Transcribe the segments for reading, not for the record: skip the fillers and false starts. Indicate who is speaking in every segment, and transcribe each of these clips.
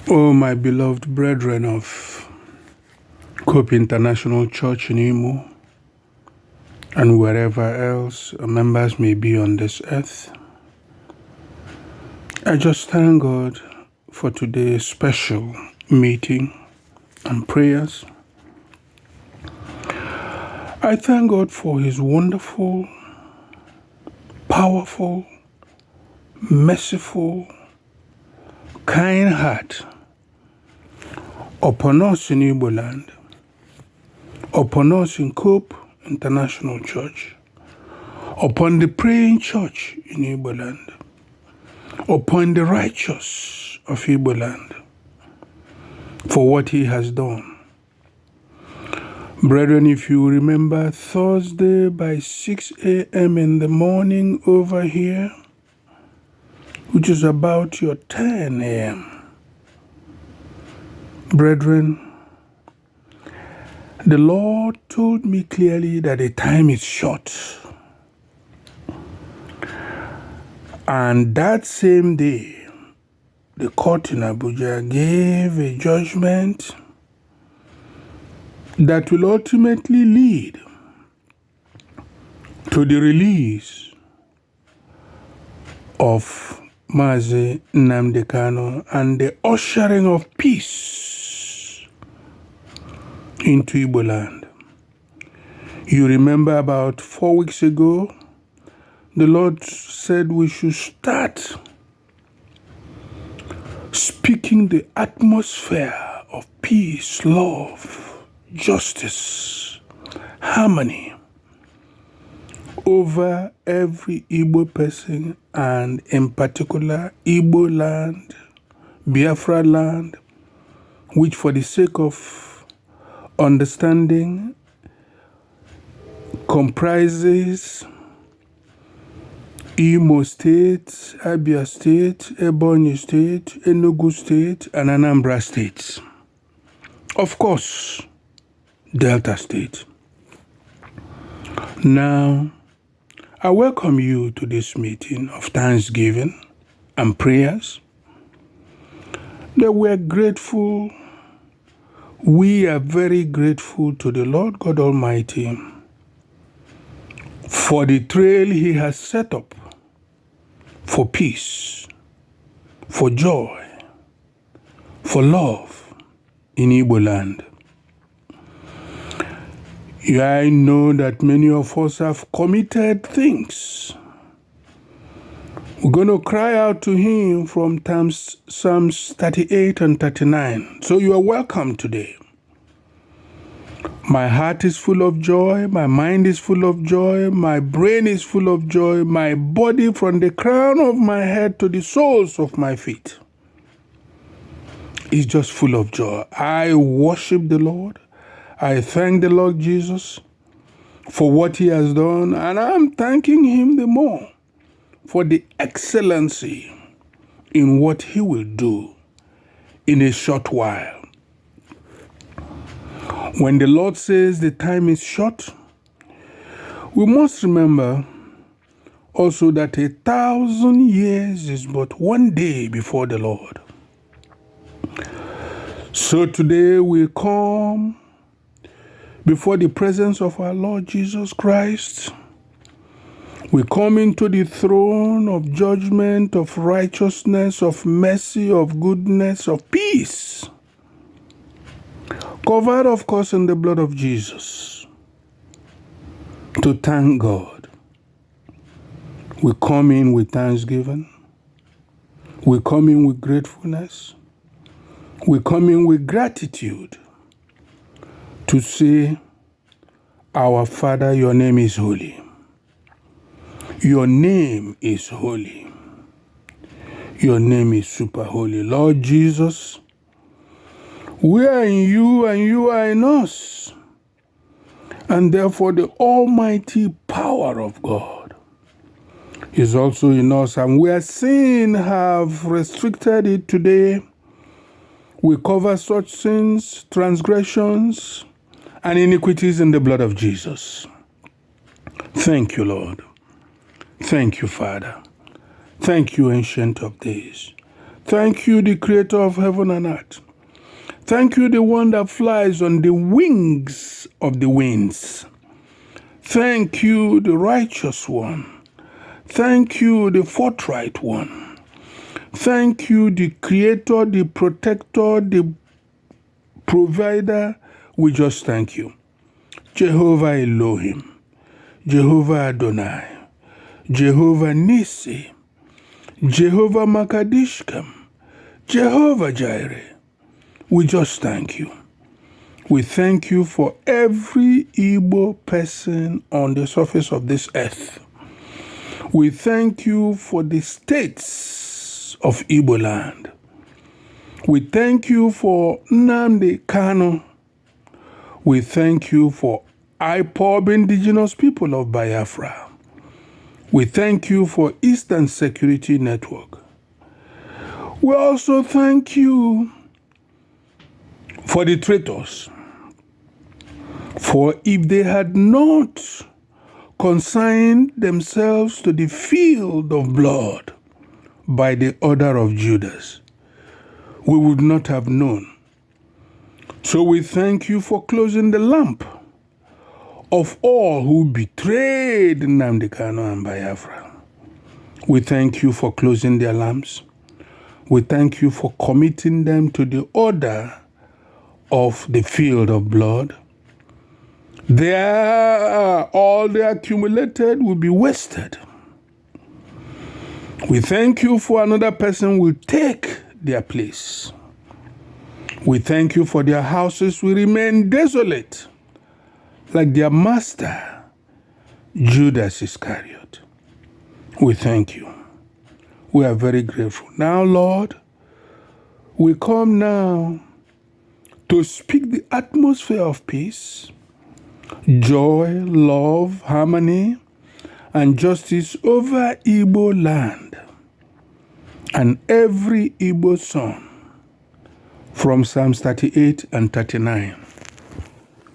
Speaker 1: Oh, my beloved brethren of Hope International Church in Imo and wherever else members may be on this earth, I just thank God for today's special meeting and prayers. I thank God for His wonderful, powerful, merciful, kind heart upon us in Igbo Land, upon us in Hope International Church, upon the praying church in Igbo Land, upon the righteous of Igbo Land, for what He has done. Brethren, if you remember, Thursday by 6 a.m. in the morning over here, which is about your 10 a.m., brethren, the Lord told me clearly that the time is short. And that same day, the court in Abuja gave a judgment that will ultimately lead to the release of Mazi Nnamdi Kanu and the ushering of peace into Igbo Land. You remember about 4 weeks ago, the Lord said we should start speaking the atmosphere of peace, love, justice, harmony over every Igbo person, and in particular Igbo land, Biafra land, which for the sake of understanding comprises Imo State, Abia State, Ebonyi State, Enugu State, and Anambra State. Of course, Delta State. Now, I welcome you to this meeting of thanksgiving and prayers. That we're grateful. We are very grateful to the Lord God Almighty for the trail He has set up for peace, for joy, for love in Igbo Land. I know that many of us have committed things. We're going to cry out to Him from Psalms 38 and 39. So you are welcome today. My heart is full of joy, my mind is full of joy, my brain is full of joy, my body from the crown of my head to the soles of my feet is just full of joy. I worship the Lord. I thank the Lord Jesus for what He has done, and I'm thanking Him the more for the excellency in what He will do in a short while. When the Lord says the time is short, we must remember also that 1,000 years is but one day before the Lord. So today we come before the presence of our Lord Jesus Christ. We come into the throne of judgment, of righteousness, of mercy, of goodness, of peace, covered, of course, in the blood of Jesus, to thank God. We come in with thanksgiving. We come in with gratefulness. We come in with gratitude to say, Our Father, your name is holy. Your name is holy. Your name is super holy. Lord Jesus, we are in you and you are in us. And therefore the almighty power of God is also in us. And where sin have restricted it today, we cover such sins, transgressions, and iniquities in the blood of Jesus. Thank you, Lord. Thank you, Father. Thank you, Ancient of Days. Thank you, the creator of heaven and earth. Thank you, the one that flies on the wings of the winds. Thank you, the righteous one. Thank you, the forthright one. Thank you, the creator, the protector, the provider. We just thank you. Jehovah Elohim, Jehovah Adonai, Jehovah Nissi, Jehovah Makadishkam, Jehovah Jireh. We just thank you. We thank you for every Igbo person on the surface of this earth. We thank you for the states of Igbo land. We thank you for Nnamdi Kanu. We thank you for IPOB Indigenous People of Biafra. We thank you for Eastern Security Network. We also thank you for the traitors. For if they had not consigned themselves to the field of blood by the order of Judas, we would not have known. So we thank you for closing the lamp of all who betrayed Nnamdi Kanu and Biafra. We thank you for closing their lamps. We thank you for committing them to the order of the field of blood. All they accumulated will be wasted. We thank you for another person will take their place. We thank you for their houses will remain desolate, like their master, Judas Iscariot. We thank you. We are very grateful. Now, Lord, we come now to speak the atmosphere of peace, joy, love, harmony, and justice over Igbo land and every Igbo son from Psalms 38 and 39.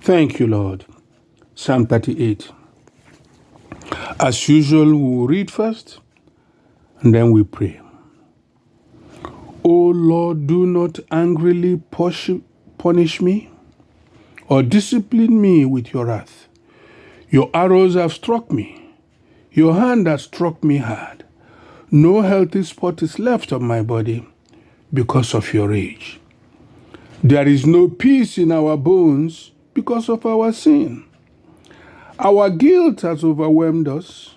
Speaker 1: Thank you, Lord. Psalm 38. As usual, we will read first and then we pray. O Lord, do not angrily punish me or discipline me with your wrath. Your arrows have struck me. Your hand has struck me hard. No healthy spot is left on my body because of your rage. There is no peace in our bones because of our sin. Our guilt has overwhelmed us.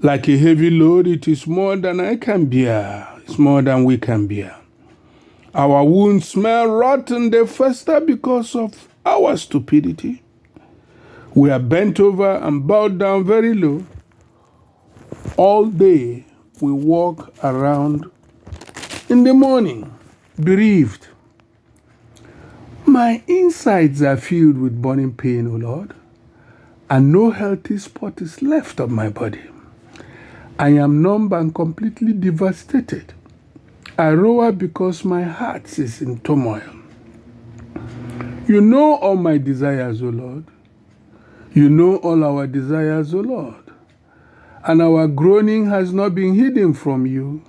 Speaker 1: Like a heavy load, it is more than I can bear. It's more than we can bear. Our wounds smell rotten, they fester because of our stupidity. We are bent over and bowed down very low. All day we walk around in the morning, bereaved. My insides are filled with burning pain, O Lord, and no healthy spot is left of my body. I am numb and completely devastated. I roar because my heart is in turmoil. You know all my desires, O Lord. You know all our desires, O Lord. And our groaning has not been hidden from you.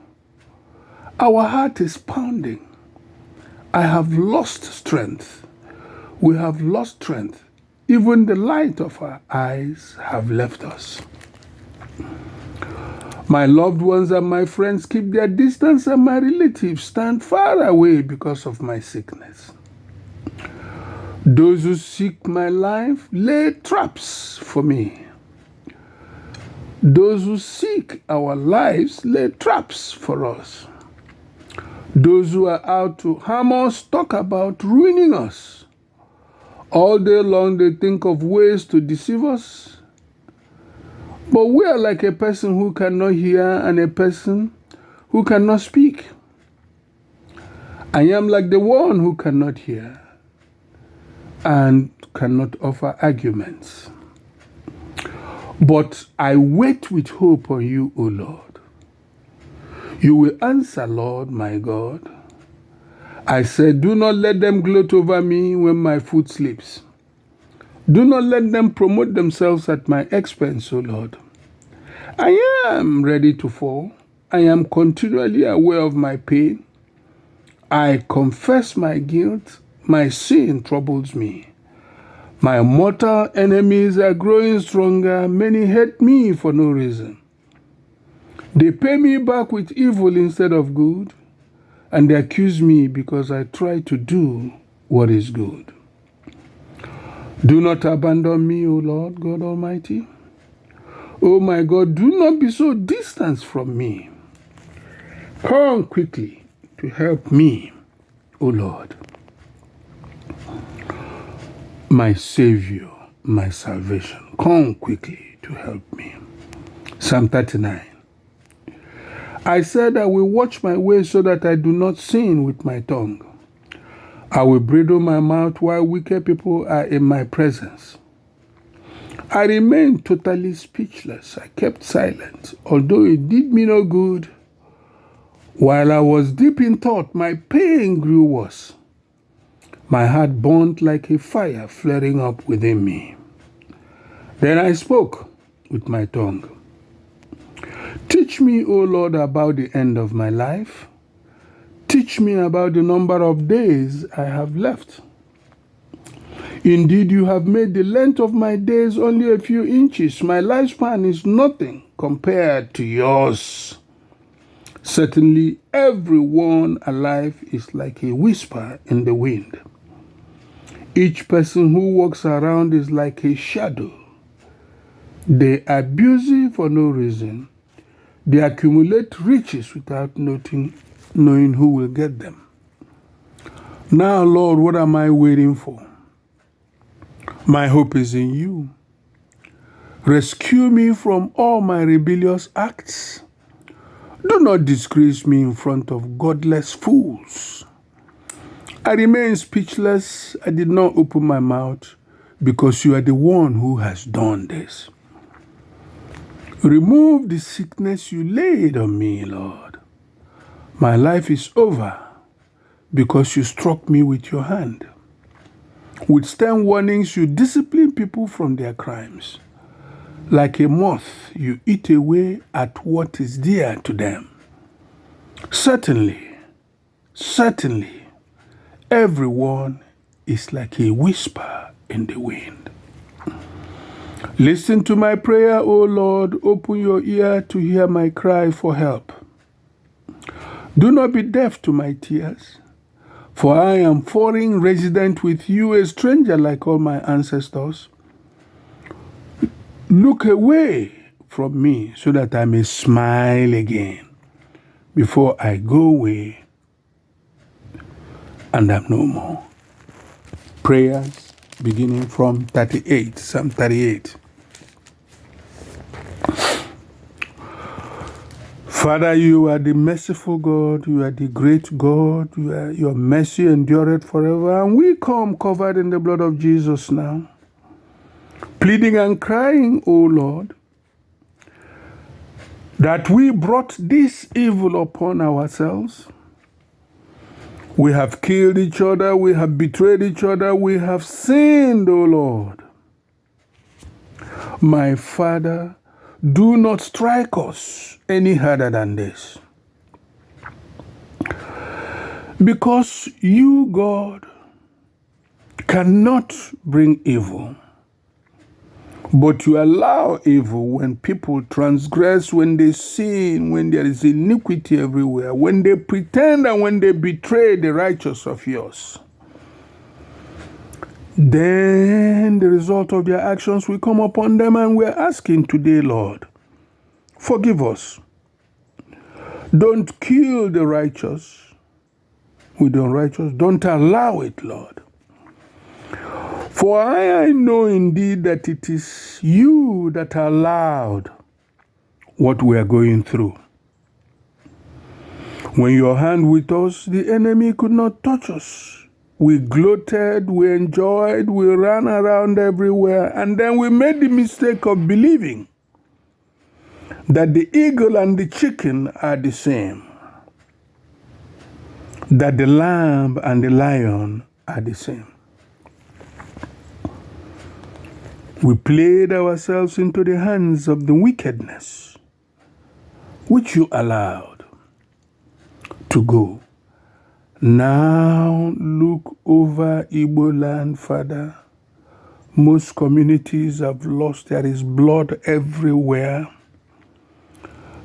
Speaker 1: Our heart is pounding. I have lost strength. We have lost strength. Even the light of our eyes have left us. My loved ones and my friends keep their distance, and my relatives stand far away because of my sickness. Those who seek my life lay traps for me. Those who seek our lives lay traps for us. Those who are out to harm us talk about ruining us. All day long they think of ways to deceive us. But we are like a person who cannot hear and a person who cannot speak. I am like the one who cannot hear and cannot offer arguments. But I wait with hope on you, O Lord. You will answer, Lord, my God. I said, do not let them gloat over me when my foot slips. Do not let them promote themselves at my expense, O Lord. I am ready to fall. I am continually aware of my pain. I confess my guilt. My sin troubles me. My mortal enemies are growing stronger. Many hate me for no reason. They pay me back with evil instead of good, and they accuse me because I try to do what is good. Do not abandon me, O Lord God Almighty. O my God, do not be so distant from me. Come quickly to help me, O Lord. My Savior, my salvation, come quickly to help me. Psalm 39. I said I will watch my way so that I do not sin with my tongue. I will bridle my mouth while wicked people are in my presence. I remained totally speechless. I kept silent, although it did me no good. While I was deep in thought, my pain grew worse. My heart burned like a fire flaring up within me. Then I spoke with my tongue. Teach me, O Lord, about the end of my life. Teach me about the number of days I have left. Indeed, you have made the length of my days only a few inches. My lifespan is nothing compared to yours. Certainly, everyone alive is like a whisper in the wind. Each person who walks around is like a shadow. They abuse it for no reason. They accumulate riches without knowing who will get them. Now, Lord, what am I waiting for? My hope is in you. Rescue me from all my rebellious acts. Do not disgrace me in front of godless fools. I remain speechless. I did not open my mouth because you are the one who has done this. Remove the sickness you laid on me, Lord. My life is over because you struck me with your hand. With stern warnings, you discipline people from their crimes. Like a moth, you eat away at what is dear to them. Certainly, everyone is like a whisper in the wind. Listen to my prayer, O Lord. Open your ear to hear my cry for help. Do not be deaf to my tears, for I am foreign resident with you, a stranger like all my ancestors. Look away from me so that I may smile again before I go away and am no more. Prayers beginning from 38, Psalm 38. Father, you are the merciful God, you are the great God, your mercy endureth forever, and we come covered in the blood of Jesus now, pleading and crying, O Lord, that we brought this evil upon ourselves. We have killed each other, we have betrayed each other, we have sinned, O Lord. My Father, do not strike us any harder than this. Because you, God, cannot bring evil, but you allow evil when people transgress, when they sin, when there is iniquity everywhere, when they pretend and when they betray the righteous of yours. Then the result of their actions will come upon them, and we're asking today, Lord, forgive us. Don't kill the righteous with the unrighteous. Don't allow it, Lord. For I know indeed that it is you that allowed what we are going through. When your hand with us, the enemy could not touch us. We gloated, we enjoyed, we ran around everywhere, and then we made the mistake of believing that the eagle and the chicken are the same, that the lamb and the lion are the same. We played ourselves into the hands of the Now look over Igbo land, Father. Most communities have lost. There is blood everywhere.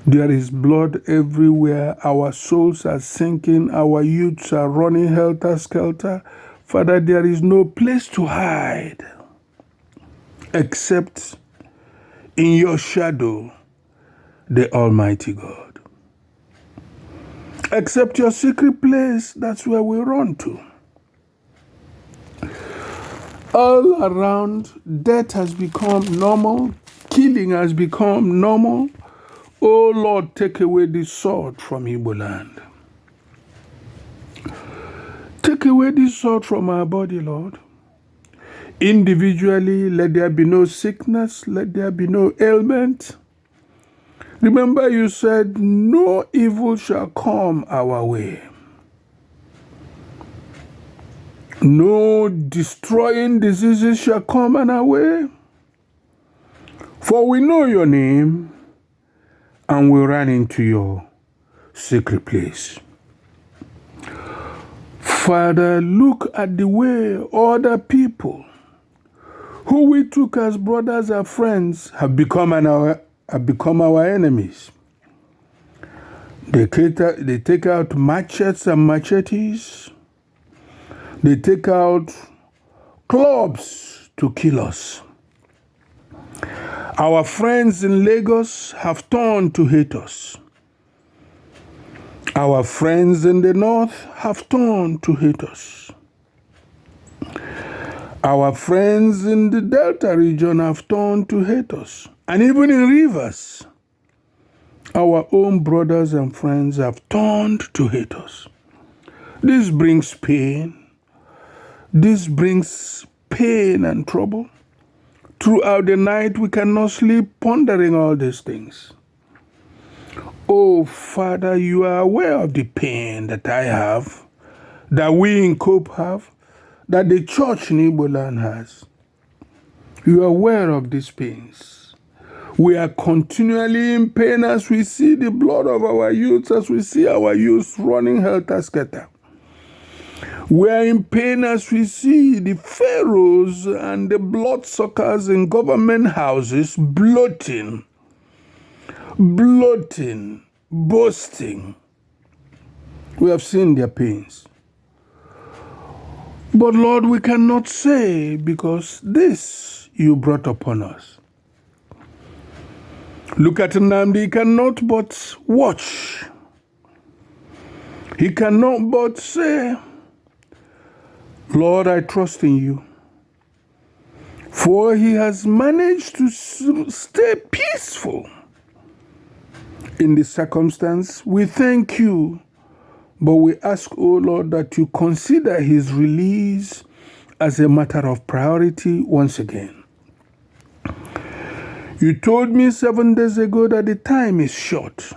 Speaker 1: There is blood everywhere. Our souls are sinking. Our youths are running helter-skelter. Father, there is no place to hide except in your shadow, the Almighty God. Except your secret place, that's where we run to. All around, death has become normal. Killing has become normal. Oh Lord, take away this sword from Igbo land. Take away this sword from our body, Lord. Individually, let there be no sickness, let there be no ailment. Remember, you said, no evil shall come our way. No destroying diseases shall come on our way. For we know your name, and we ran into your secret place. Father, look at the way other people who we took as brothers and friends have become our enemies. They take out machetes and machetes. They take out clubs to kill us. Our friends in Lagos have turned to hate us. Our friends in the north have turned to hate us. Our friends in the Delta region have turned to hate us. And even in Rivers, our own brothers and friends have turned to hate us. This brings pain. This brings pain and trouble. Throughout the night, we cannot sleep pondering all these things. Oh, Father, you are aware of the pain that I have, that we in Cope have, that the church in Igbo land has. You are aware of these pains. We are continually in pain as we see the blood of our youth, as we see our youth running helter-skelter. We are in pain as we see the pharaohs and the bloodsuckers in government houses bloating, boasting. We have seen their pains. But Lord, we cannot say, because this you brought upon us. Look at Nnamdi, he cannot but watch. He cannot but say, Lord, I trust in you. For he has managed to stay peaceful in this circumstance. We thank you, but we ask, oh Lord, that you consider his release as a matter of priority once again. You told me 7 days ago that the time is short.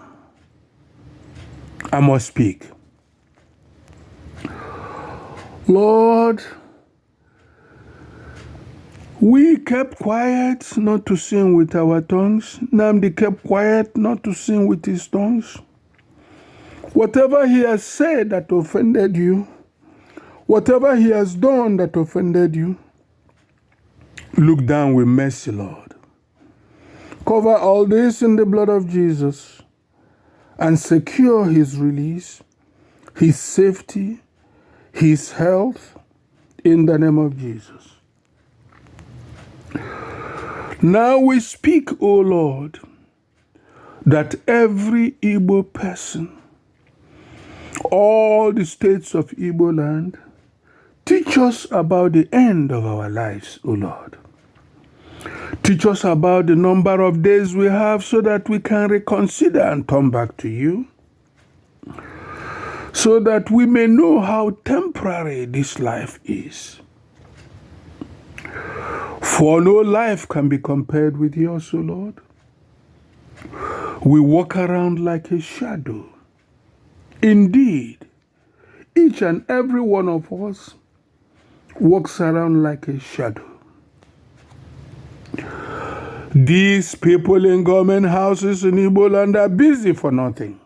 Speaker 1: I must speak. Lord, we kept quiet not to sin with our tongues. Nnamdi kept quiet not to sin with his tongues. Whatever he has said that offended you, whatever he has done that offended you, look down with mercy, Lord. Cover all this in the blood of Jesus and secure his release, his safety, his health, in the name of Jesus. Now we speak, O Lord, that every Igbo person, all the states of Igbo land, teach us about the end of our lives, O Lord. Teach us about the number of days we have so that we can reconsider and turn back to you, so that we may know how temporary this life is. For no life can be compared with yours, O Lord. We walk around like a shadow. Indeed, each and every one of us walks around like a shadow. These people in government houses in Igbo land are busy for nothing.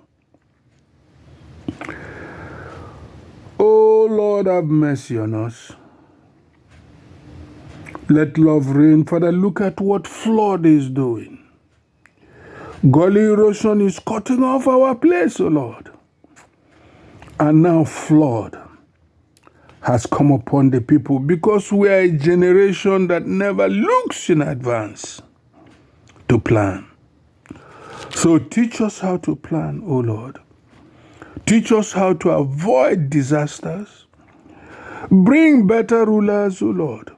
Speaker 1: Oh Lord, have mercy on us. Let love reign. Father, look at what flood is doing. Gully erosion is cutting off our place, oh Lord. And now flood has come upon the people because we are a generation that never looks in advance to plan. So teach us how to plan, O Lord. Teach us how to avoid disasters. Bring better rulers, O Lord.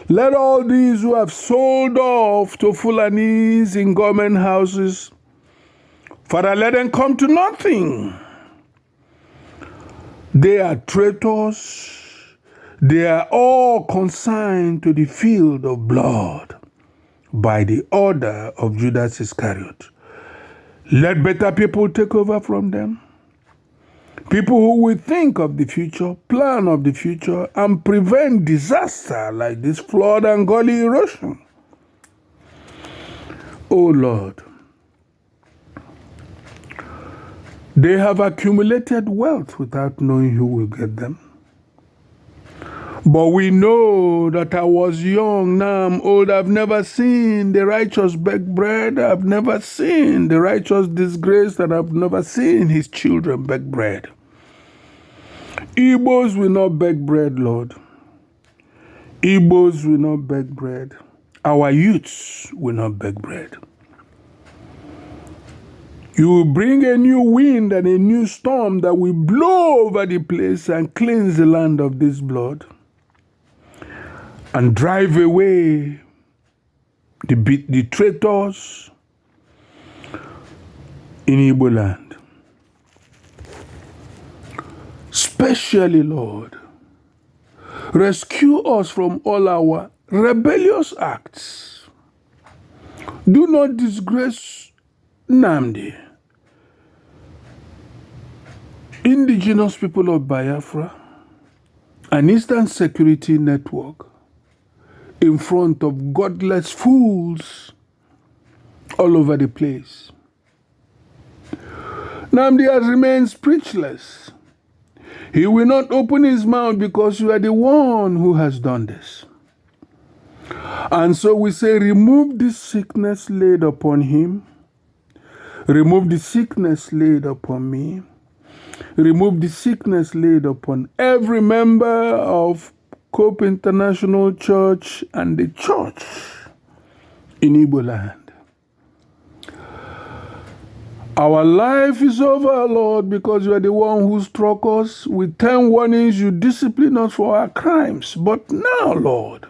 Speaker 1: Let all these who have sold off to Fulanis in government houses, Father, let them come to nothing. They are traitors. They are all consigned to the field of blood by the order of Judas Iscariot. Let better people take over from them. People who will think of the future, plan of the future, and prevent disaster like this flood and gully erosion. Oh Lord, they have accumulated wealth without knowing who will get them. But we know that I was young, now I'm old. I've never seen the righteous beg bread. I've never seen the righteous disgraced, and I've never seen his children beg bread. Igbos will not beg bread, Lord. Igbos will not beg bread. Our youths will not beg bread. You will bring a new wind and a new storm that will blow over the place and cleanse the land of this blood and drive away the traitors in Igbo land. Especially, Lord, rescue us from all our rebellious acts. Do not disgrace Nnamdi, Indigenous People of Biafra, an Eastern Security Network, in front of godless fools all over the place. Nnamdi has remained speechless. He will not open his mouth because you are the one who has done this. And so we say, remove this sickness laid upon him. Remove the sickness laid upon me. Remove the sickness laid upon every member of Cope International Church and the church in Igbo land. Our life is over, Lord, because you are the one who struck us with 10 warnings. You discipline us for our crimes. But now, Lord,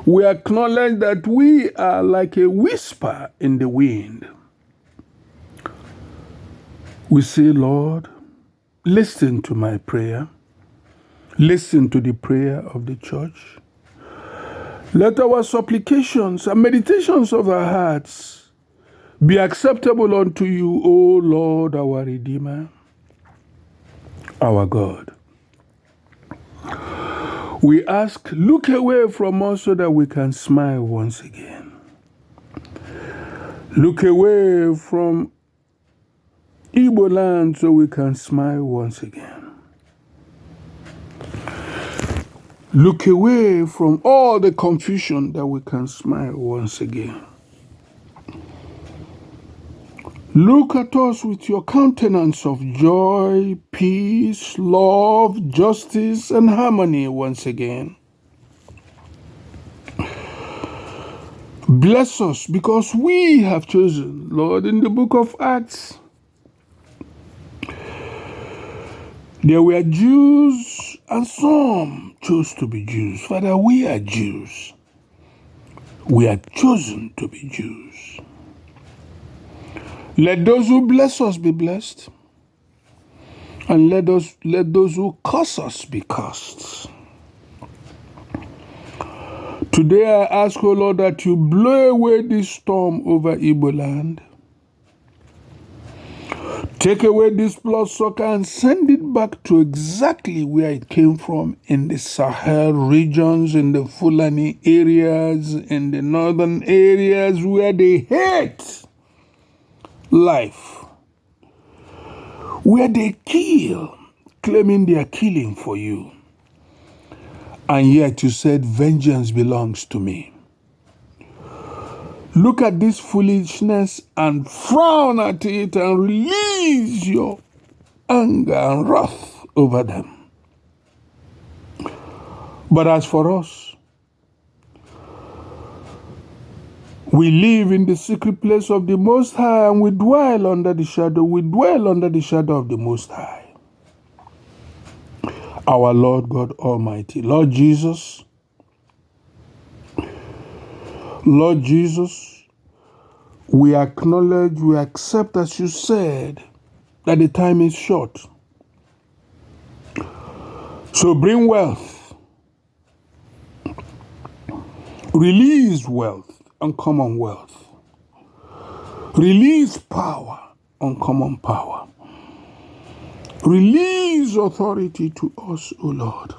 Speaker 1: we acknowledge that we are like a whisper in the wind. We say, Lord, listen to my prayer. Listen to the prayer of the church. Let our supplications and meditations of our hearts be acceptable unto you, O Lord, our Redeemer, our God. We ask, look away from us so that we can smile once again. Look away from Igbo land so we can smile once again. Look away from all the confusion that we can smile once again. Look at us with your countenance of joy, peace, love, justice, and harmony once again. Bless us because we have chosen, Lord, in the book of Acts. There were Jews and some chose to be Jews. Father, we are Jews. We are chosen to be Jews. Let those who bless us be blessed, and let those who curse us be cursed. Today I ask, O Lord, that you blow away this storm over Igbo land. Take away this bloodsucker and send it back to exactly where it came from, in the Sahel regions, in the Fulani areas, in the northern areas where they hate life, where they kill, claiming they are killing for you. And yet you said, vengeance belongs to me. Look at this foolishness and frown at it and release your anger and wrath over them. But as for us, we live in the secret place of the Most High, and we dwell under the shadow of the Most High. Our Lord God Almighty, Lord Jesus, we acknowledge, we accept, as you said, that the time is short. So bring wealth, release wealth, uncommon wealth, release power, uncommon power, release authority to us, O Lord.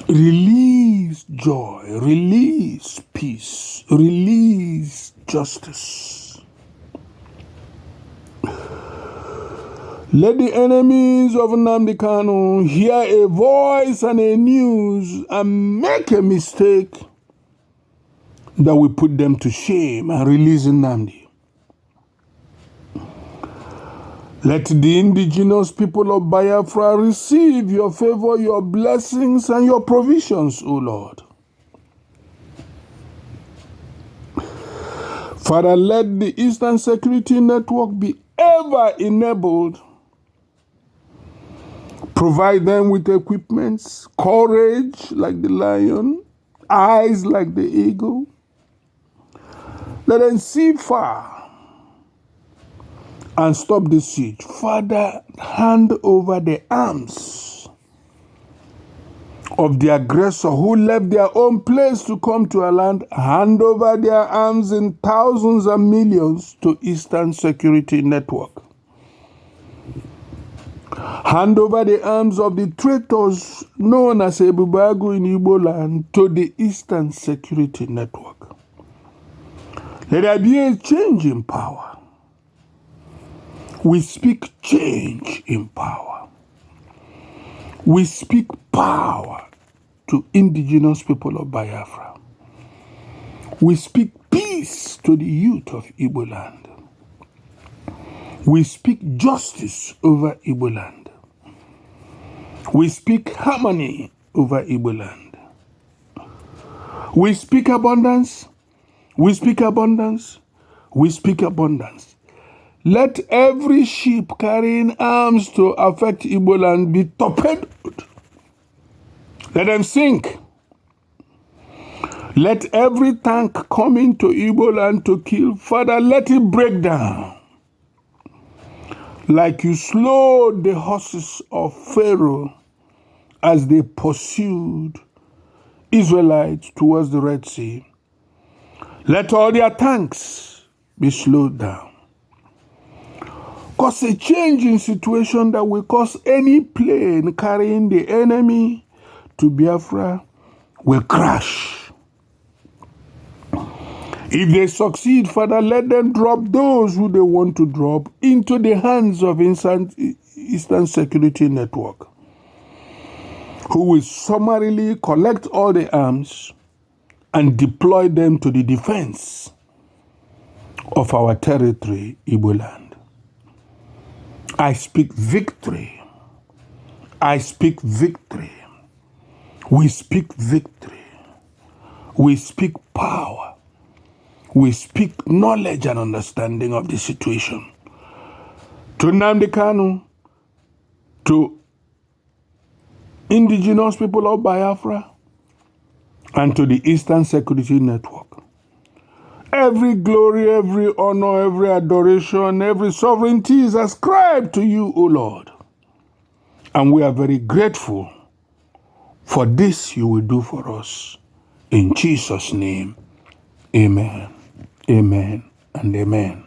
Speaker 1: Release joy, release peace, release justice. Let the enemies of Nnamdi Kanu hear a voice and a news and make a mistake that will put them to shame and release Nnamdi. Let the indigenous people of Biafra receive your favor, your blessings, and your provisions, O Lord. Father, let the Eastern Security Network be ever enabled. Provide them with equipments, courage like the lion, eyes like the eagle. Let them see far and stop the siege. Father, hand over the arms of the aggressor who left their own place to come to our land. Hand over their arms in thousands and millions to Eastern Security Network. Hand over the arms of the traitors known as Ebubagu in Igbo Land to the Eastern Security Network. Let there be a change in power. We speak change in power. We speak power to indigenous people of Biafra. We speak peace to the youth of Igbo Land. We speak justice over Igbo Land. We speak harmony over Igbo Land. We speak abundance. We speak abundance. We speak abundance. Let every ship carrying arms to affect Igbo Land be torpedoed. Let them sink. Let every tank coming to Igbo Land to kill, Father, let it break down. Like you slowed the horses of Pharaoh as they pursued Israelites towards the Red Sea. Let all their tanks be slowed down. Cause a change in situation that will cause any plane carrying the enemy to Biafra will crash. If they succeed, Father, let them drop those who they want to drop into the hands of Eastern Security Network, who will summarily collect all the arms and deploy them to the defense of our territory, Igbo Land. I speak victory. I speak victory. We speak victory. We speak power. We speak knowledge and understanding of the situation. To Nnamdi Kanu, to indigenous people of Biafra, and to the Eastern Security Network. Every glory, every honor, every adoration, every sovereignty is ascribed to you, O Lord. And we are very grateful for this you will do for us. In Jesus' name, amen, amen, and amen.